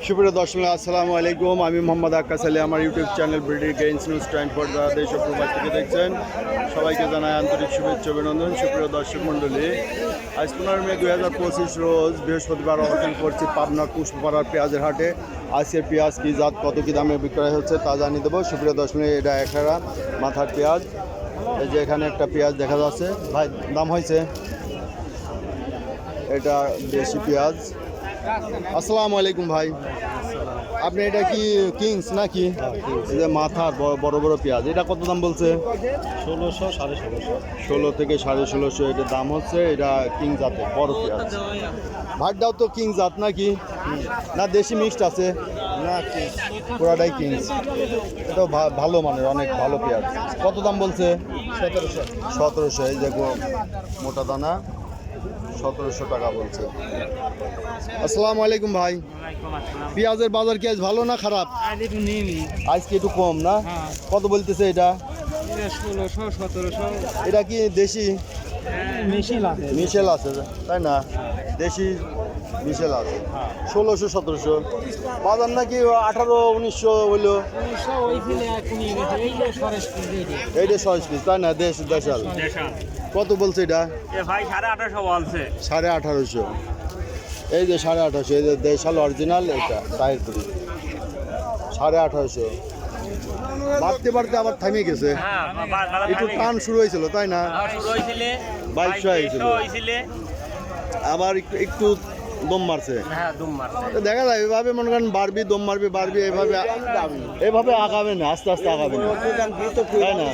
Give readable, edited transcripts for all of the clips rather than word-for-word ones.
সুপ্রিয় দর্শক আসসালামু আলাইকুম। আমি মোহাম্মদ আক্কাস আলী। আমার ইউটিউব চ্যানেল ব্রিডি গেইনস নিউজ টাইম ফর যারা দেশ ও প্রবাস থেকে দেখছেন সবাইকে জানাই আন্তরিক শুভেচ্ছা অভিনন্দন। সুপ্রিয় দর্শক মণ্ডলী, আজ 15 মে 2025 রোজ বৃহস্পতিবার অবস্থান করছি পাবনা পুষ্পপাড়ার পেঁয়াজের হাটে। আজকের পেঁয়াজ কি জাত, কত কি দামে বিক্রয় হচ্ছে তা জানিয়ে দেবো। সুপ্রিয় দর্শক, এটা একহারা মাথার পেঁয়াজ। এই যে এখানে একটা পেঁয়াজ দেখা যাচ্ছে। ভাই দাম হয়েছে, এটা দেশি পেঁয়াজ। আসসালামু আলাইকুম ভাই, আপনি এটা কি কিংস নাকি? এই যে মাথার বড় বড় পেঁয়াজ, এটা কত দাম বলছে? 1600 1650। 16 থেকে 1650 এটার দাম হচ্ছে। এটা কিং জাতের বড় পেঁয়াজ। ভাতটাও তো কিং জাত নাকি, না দেশি মিক্সড আছে? না পুরাটাই কিংস। এটাও ভালো মানের, অনেক ভালো পেঁয়াজ। কত দাম বলছে? 1700। 1700। এই দেখো মোটা দানা, 1700 টাকা বলছে। আসসালামু আলাইকুম ভাই, পেঁয়াজের বাজার কি আজ ভালো না খারাপ? আজকে একটু কম না? কত বলতেছে এটা? 1600 1700। এটা কি দেশি মিশেল আছে তাই না? দেশি মিশেল আছে। 1600 1700 বাজার নাকি 1800 1900 হইলো। এইটা 6 তাই না? দেশাল কত বলছে এটা? ভাই 1850 বলছে। 1850। এই যে 1850, এই যে দেশাল অরিজিনাল। এটা টায়ার করি 1850। বাড়তে বাড়তে আবার থামিয়ে গেছে, একটু টান শুরু হয়েছিল তাই না? 2200 হয়েছিল, আবার একটু একটু দম মারছে। তো দেখা যায় এভাবে মনে করেন বাড়বি, দম মারবি, বাড়বি, এভাবে আগাবে না, আস্তে আস্তে আগাবে না তাই না?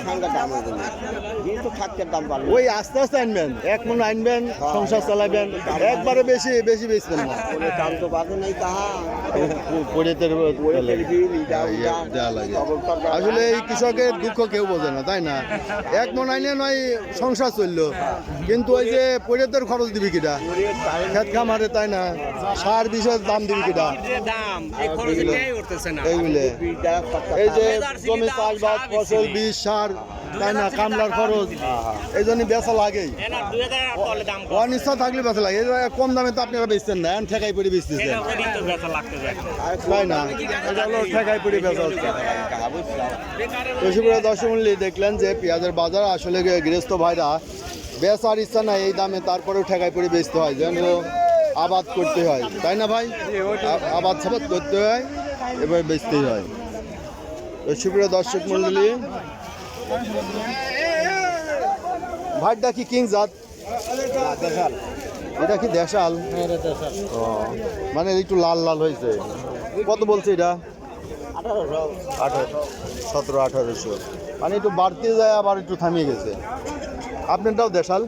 ওই আস্তে আস্তে আনবেন, এক মন আনবেন, সংসার চালাবেন, একবারে বেশি বেশি বেচবেন না। আসলে এই কৃষকের দুঃখ কেউ বোঝে না তাই না? এক মন আইনে নয় সংসার চললো, কিন্তু ওই যে পরিতের খরচ দিবি কিটা, খেত খামারে তাই না? সার বিষয়ের দাম দিবি কিটা, এইগুলো এই যে জমি চাষবাস ফসল বীজ সার তাই না, কামলার খরচ, এই জন্য বেচা লাগেই। অনিশ্চয় থাকলে বেচা লাগে। এই কম দামে তো আপনারা বেচতেন না, এখন ঠেকাই পড়ে বেচতেছেন তাই না? এটা হলো ঠেকাই পড়ে বেচা হচ্ছে। তো সুপ্রিয় দর্শক মণ্ডলী, দেখলেন যে পেঁয়াজের বাজার আসলে গৃহস্থ ভাইরা বেচার ইচ্ছা নাই এই দামে, তারপরেও ঠেকাই পড়ে বেচতে হয়, যেন আবাদ করতে হয় তাই না ভাই? আবাদ সাবাদ করতে হয়, এবার বেচতেই হয়। তো সুপ্রিয় দর্শক মণ্ডলী, ভাইটা কি কিং জাত? এটা কি দেশাল? ও, মানে একটু লাল লাল হয়েছে। কত বলছে এটা? 17 1800। মানে একটু বাড়তে যায় আবার একটু থামিয়ে গেছে। আপনারটাও দেশাল?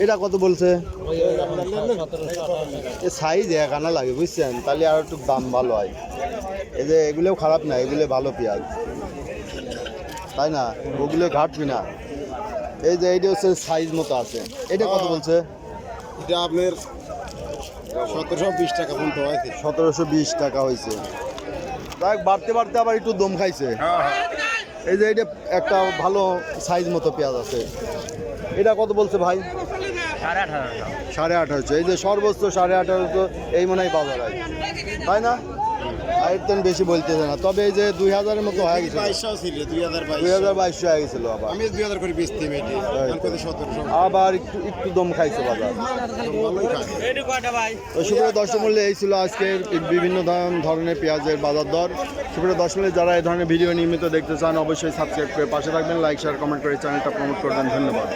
এটা কত বলছে? সাইজ এক আনা লাগে বুঝছেন, তাহলে আর একটু দাম ভালো হয়। এই যে এগুলোও খারাপ না, এগুলো ভালো পেঁয়াজ তাই না? ওগুলো ঘাটবি না। এই যে এইটা হচ্ছে সাইজ মতো আছে। এটা কত বলছে? এটা আপনার 1720 টাকা পর্যন্ত হয়েছে। 1720 টাকা হয়েছে। দেখ বাড়তে বাড়তে আবার একটু দম খাইছে। এই যে এইটা একটা ভালো সাইজ মতো পেঁয়াজ আছে। এটা কত বলছে ভাই? 1850। এই যে সর্বোচ্চ 1850 এই মনে হয় বাজার হয় তাই না? আয়তন বেশি বলতেছে না, তবে এই যে 2000-এর মতো হয়ে গেছে। 2022 হয়ে গেছিল, আবার আমি 2000 করে বেচতে মেটি আবার একটু একটু দম খাইছে বাজার। তো সুপ্রিয় দর্শক মূল্য এই ছিল আজকের বিভিন্ন ধরনের পেঁয়াজের বাজার দর। সুপ্রিয় দর্শক মূল্য, যারা এই ধরনের ভিডিও নিয়মিত দেখতে চান অবশ্যই সাবস্ক্রাইব করে পাশে থাকবেন, লাইক শেয়ার কমেন্ট করে চ্যানেলটা প্রমোট করবেন। ধন্যবাদ।